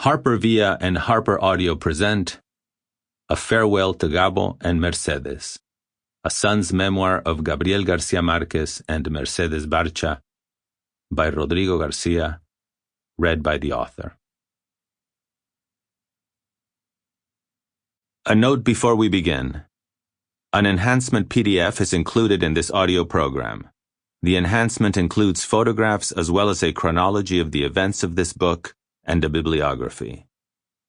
Harper Via and Harper Audio present A Farewell to Gabo and Mercedes, a son's memoir of Gabriel García Marquez and Mercedes Barcha by Rodrigo Garcia, read by the author. A note before we begin. An enhancement PDF is included in this audio program. The enhancement includes photographs as well as a chronology of the events of this book and a bibliography.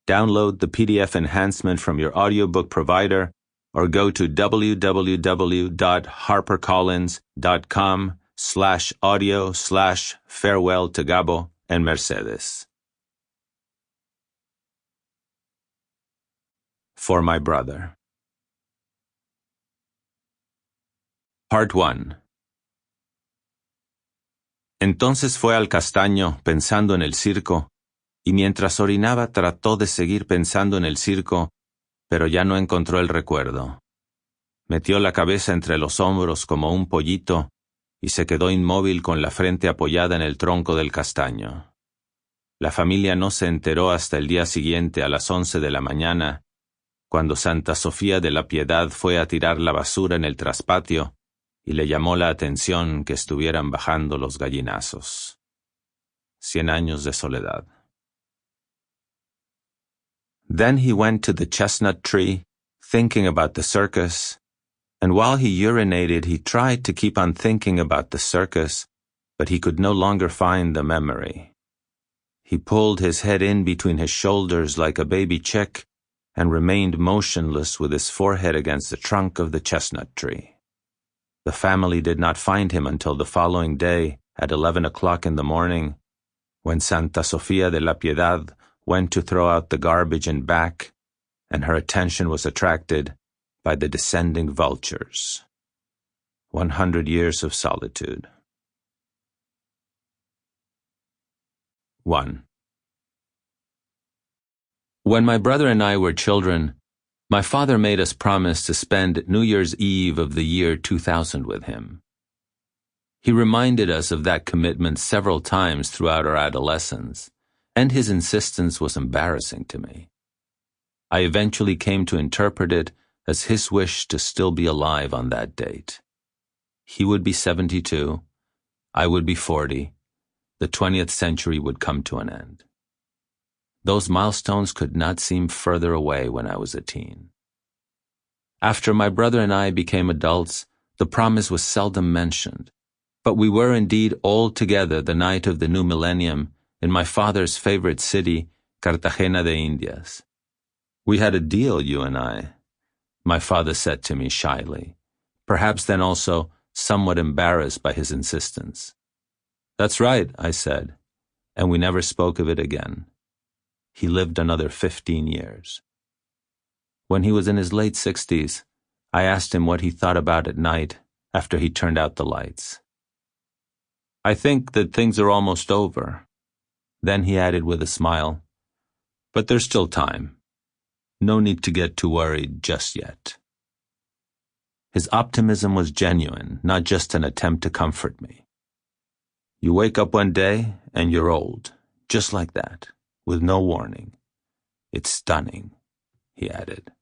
Download the PDF enhancement from your audiobook provider or go to www.harpercollins.com/audio/farewell to Gabo and Mercedes. For my brother. Part 1. Entonces fue al castaño pensando en el circo, y mientras orinaba trató de seguir pensando en el circo, pero ya no encontró el recuerdo. Metió la cabeza entre los hombros como un pollito y se quedó inmóvil con la frente apoyada en el tronco del castaño. La familia no se enteró hasta el día siguiente a las 11 de la mañana, cuando Santa Sofía de la Piedad fue a tirar la basura en el traspatio y le llamó la atención que estuvieran bajando los gallinazos. 100 años de soledad. Then he went to the chestnut tree, thinking about the circus, and while he urinated he tried to keep on thinking about the circus, but he could no longer find the memory. He pulled his head in between his shoulders like a baby chick and remained motionless with his forehead against the trunk of the chestnut tree. The family did not find him until the following day at 11 o'clock in the morning, when Santa Sofía de la Piedad went to throw out the garbage and back, and her attention was attracted by the descending vultures. 100 years of solitude. 1. When my brother and I were children, my father made us promise to spend New Year's Eve of the year 2000 with him. He reminded us of that commitment several times throughout our adolescence, and his insistence was embarrassing to me. I eventually came to interpret it as his wish to still be alive on that date. He would be 72, I would be 40, the 20th century would come to an end. Those milestones could not seem further away when I was a teen. After my brother and I became adults, the promise was seldom mentioned, but we were indeed all together the night of the new millennium in my father's favorite city, Cartagena de Indias. We had a deal, you and I, my father said to me shyly, perhaps then also somewhat embarrassed by his insistence. That's right, I said, and we never spoke of it again. He lived another 15 years. When he was in his late 60s, I asked him what he thought about at night after he turned out the lights. I think that things are almost over. Then he added with a smile, but there's still time. No need to get too worried just yet. His optimism was genuine, not just an attempt to comfort me. You wake up one day and you're old, just like that, with no warning. It's stunning, he added.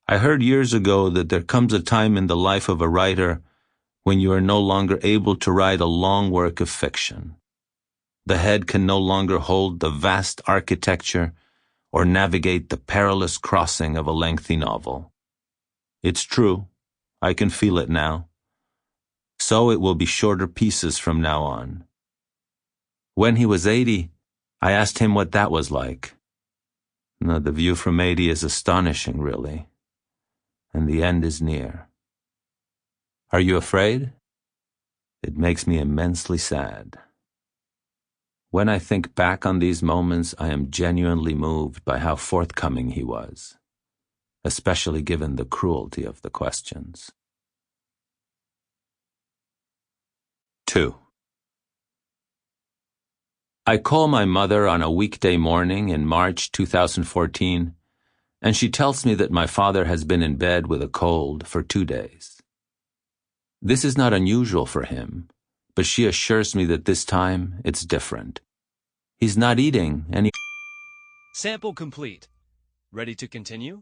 I heard years ago that there comes a time in the life of a writer when you are no longer able to write a long work of fiction. The head can no longer hold the vast architecture or navigate the perilous crossing of a lengthy novel. It's true. I can feel it now. So it will be shorter pieces from now on. When he was 80, I asked him what that was like. No, the view from 80 is astonishing, really. And the end is near. Are you afraid? It makes me immensely sad. When I think back on these moments, I am genuinely moved by how forthcoming he was, especially given the cruelty of the questions. 2. I call my mother on a weekday morning in March 2014, and she tells me that my father has been in bed with a cold for 2 days. This is not unusual for him, but she assures me that this time it's different. He's not eating, and Sample complete. Ready to continue?